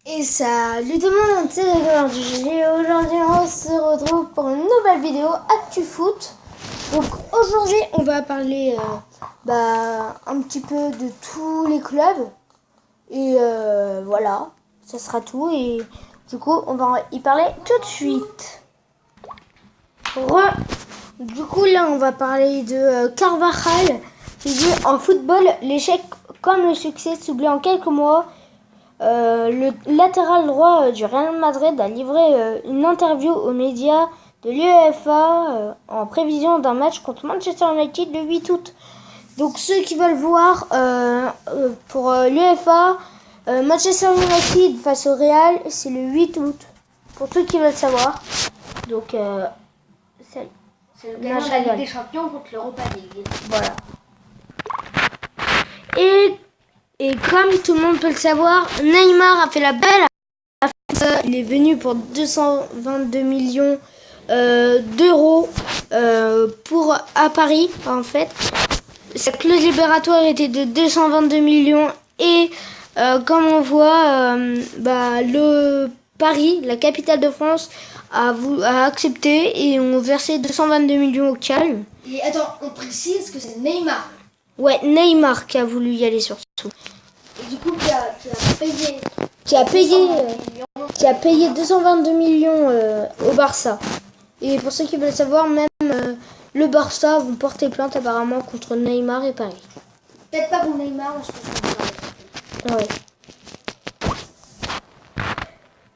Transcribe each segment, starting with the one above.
Et salut tout le monde, c'est Grégoire du GG. Aujourd'hui on se retrouve pour une nouvelle vidéo Actu Foot. Donc aujourd'hui on va parler un petit peu de tous les clubs. Et voilà, ça sera tout. Et du coup on va y parler tout de suite. Du coup là on va parler de Carvajal qui dit en football l'échec comme le succès s'oublie en quelques mois. Le latéral droit du Real Madrid a livré une interview aux médias de l'UEFA en prévision d'un match contre Manchester United le 8 août. Donc ceux qui veulent voir pour l'UEFA, Manchester United face au Real, c'est le 8 août. Pour ceux qui veulent savoir. Donc c'est le gagnant de la Ligue des Champions contre l'Europa League. Voilà. Et comme tout le monde peut le savoir, Neymar a fait la belle affaire. Il est venu pour 222 millions d'euros à Paris, en fait. Sa clause libératoire était de 222 millions et comme on voit, le Paris, la capitale de France, a accepté et ont versé 222 millions au calme. Et attends, on précise que c'est Neymar. Ouais, Neymar qui a voulu y aller surtout. Et du coup, Qui a payé 222 millions au Barça. Et pour ceux qui veulent savoir, même le Barça vont porter plainte apparemment contre Neymar et Paris. Peut-être pas pour Neymar, mais je pense que ouais.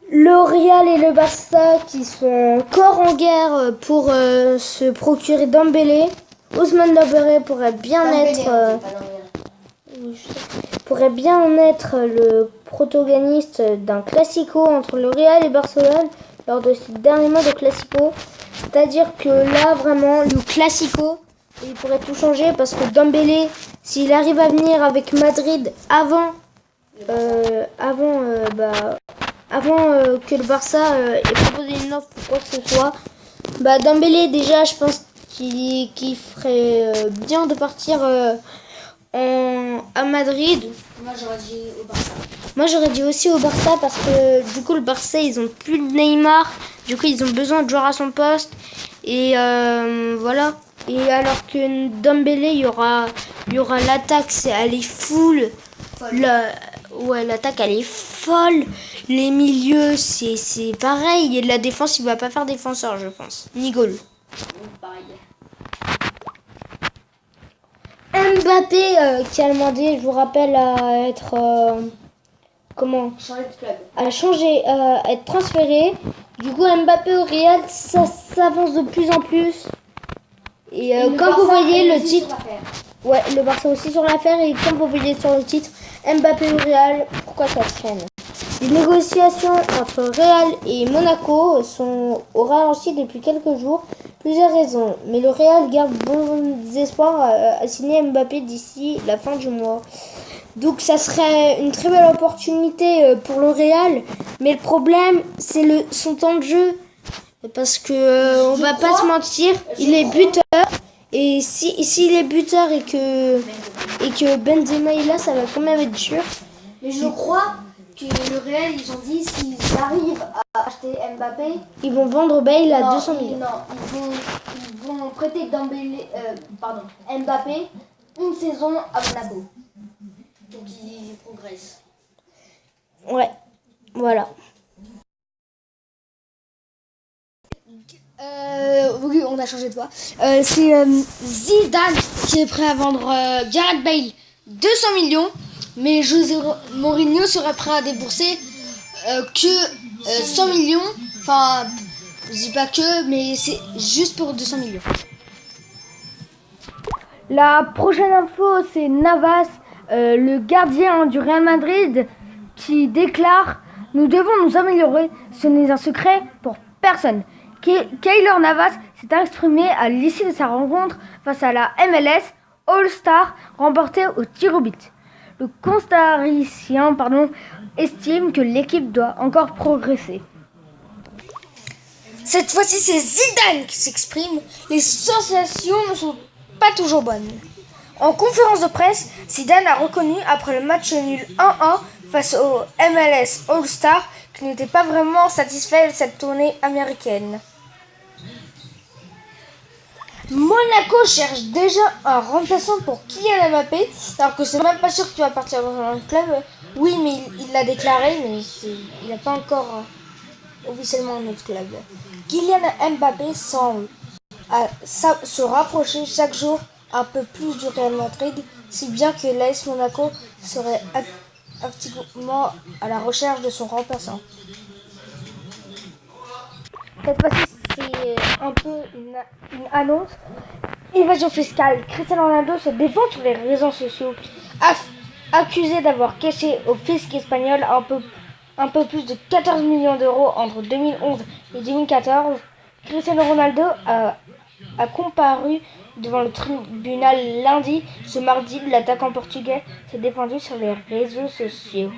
Le Real et le Barça qui sont encore en guerre pour se procurer Dembélé. Ousmane Dembélé pourrait bien être le protagoniste d'un classico entre le Real et Barcelone lors de ce dernier mois de classico. C'est-à-dire que là, vraiment, le classico, il pourrait tout changer parce que Dembélé, s'il arrive à venir avec Madrid avant que le Barça ait proposé une offre ou quoi que ce soit, Dembélé, déjà, je pense qu'il ferait bien de partir à Madrid. Moi j'aurais dit au Barça. Moi j'aurais dit aussi au Barça parce que du coup le Barça ils ont plus de Neymar, du coup ils ont besoin de joueurs à son poste et voilà. Et alors que Dembélé il y aura l'attaque, elle est full. L'attaque elle est folle. Les milieux c'est pareil et la défense il va pas faire défenseur je pense. Ni goal. Pareil. Mbappé qui a demandé, je vous rappelle, à être à être transféré. Du coup Mbappé au Real, ça s'avance de plus en plus. Et comme vous voyez le titre, le Barça aussi sur l'affaire et comme vous voyez sur le titre, Mbappé au Real, pourquoi ça traîne? Les négociations entre Real et Monaco sont au ralenti depuis quelques jours. Plusieurs raisons, mais le Real garde bons espoirs à signer Mbappé d'ici la fin du mois. Donc ça serait une très belle opportunité pour le Real, mais le problème c'est son temps de jeu. Parce que on va pas se mentir, il est buteur. Et s'il est buteur et que Benzema est là, ça va quand même être dur. Mais je crois que le Real, ils ont dit s'ils arrivent à acheter Mbappé, ils vont vendre Bale à 200 millions. Non, ils vont prêter Mbappé une saison à Monaco. Donc ils progressent. Ouais, voilà. Oui, on a changé de voix. C'est Zidane qui est prêt à vendre Gareth Bale 200 millions. Mais José Mourinho serait prêt à débourser que 100 millions. Enfin, je dis pas que, mais c'est juste pour 200 millions. La prochaine info, c'est Navas, le gardien du Real Madrid, qui déclare « Nous devons nous améliorer, ce n'est un secret pour personne ». Keylor Navas s'est exprimé à l'issue de sa rencontre face à la MLS All-Star remportée au tir au but. Le costaricien estime que l'équipe doit encore progresser. Cette fois-ci, c'est Zidane qui s'exprime. Les sensations ne sont pas toujours bonnes. En conférence de presse, Zidane a reconnu après le match nul 1-1 face au MLS All-Star qui n'était pas vraiment satisfait de cette tournée américaine. Monaco cherche déjà un remplaçant pour Kylian Mbappé, alors que c'est même pas sûr qu'il va partir dans un club. Oui, mais il l'a déclaré, mais il n'a pas encore officiellement un autre club. Kylian Mbappé semble se rapprocher chaque jour un peu plus du Real Madrid, si bien que l'AS Monaco serait activement à la recherche de son remplaçant. Cette fois-ci, c'est un peu une annonce. Évasion fiscale. Cristiano Ronaldo se défend sur les réseaux sociaux, accusé d'avoir caché au fisc espagnol un peu plus de 14 millions d'euros entre 2011 et 2014. Cristiano Ronaldo a comparu devant le tribunal lundi. Ce mardi, l'attaquant portugais s'est défendu sur les réseaux sociaux.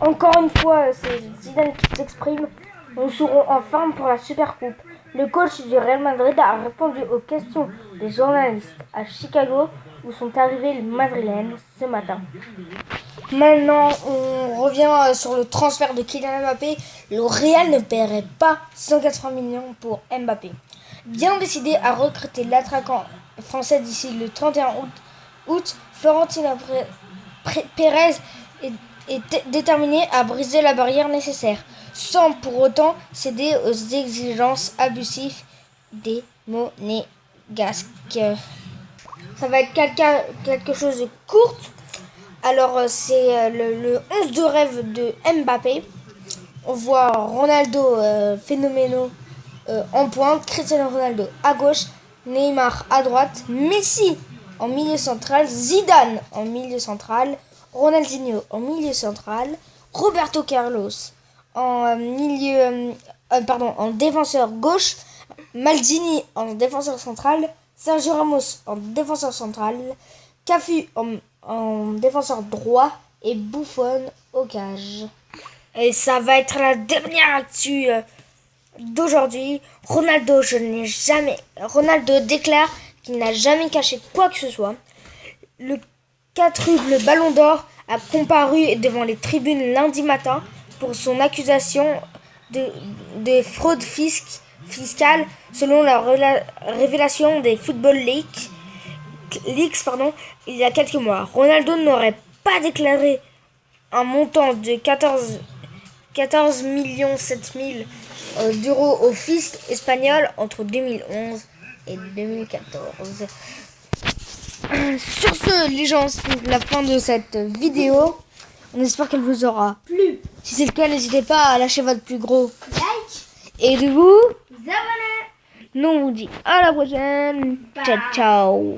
Encore une fois, c'est Zidane qui s'exprime. Nous serons en forme pour la Supercoupe. Le coach du Real Madrid a répondu aux questions des journalistes à Chicago où sont arrivés les Madrilènes ce matin. Maintenant, on revient sur le transfert de Kylian Mbappé. Le Real ne paierait pas 180 millions pour Mbappé. Bien décidé à recruter l'attaquant français d'ici le 31 août, Florentino Pérez est déterminé à briser la barrière nécessaire, sans pour autant céder aux exigences abusives des monégasques. Ça va être quelque chose de court. Alors c'est le 11 de rêve de Mbappé. On voit Ronaldo phénoménal en pointe, Cristiano Ronaldo à gauche, Neymar à droite, Messi en milieu central, Zidane en milieu central, Ronaldinho en milieu central, Roberto Carlos en en défenseur gauche, Maldini en défenseur central, Sergio Ramos en défenseur central, Cafu en défenseur droit et Buffon au cage. Et ça va être la dernière actu d'aujourd'hui. Ronaldo déclare qu'il n'a jamais caché quoi que ce soit. Le quadruple Ballon d'Or a comparu devant les tribunes lundi matin pour son accusation de fraude fiscale selon la révélation des Football Leaks, il y a quelques mois. Ronaldo n'aurait pas déclaré un montant de 14 millions 7 000 d'euros au fisc espagnol entre 2011 et 2014. Sur ce, les gens, c'est la fin de cette vidéo. On espère qu'elle vous aura plu. Si c'est le cas, n'hésitez pas à lâcher votre plus gros Like et de vous abonner. nous on vous dit à la prochaine. Bye. Ciao ciao.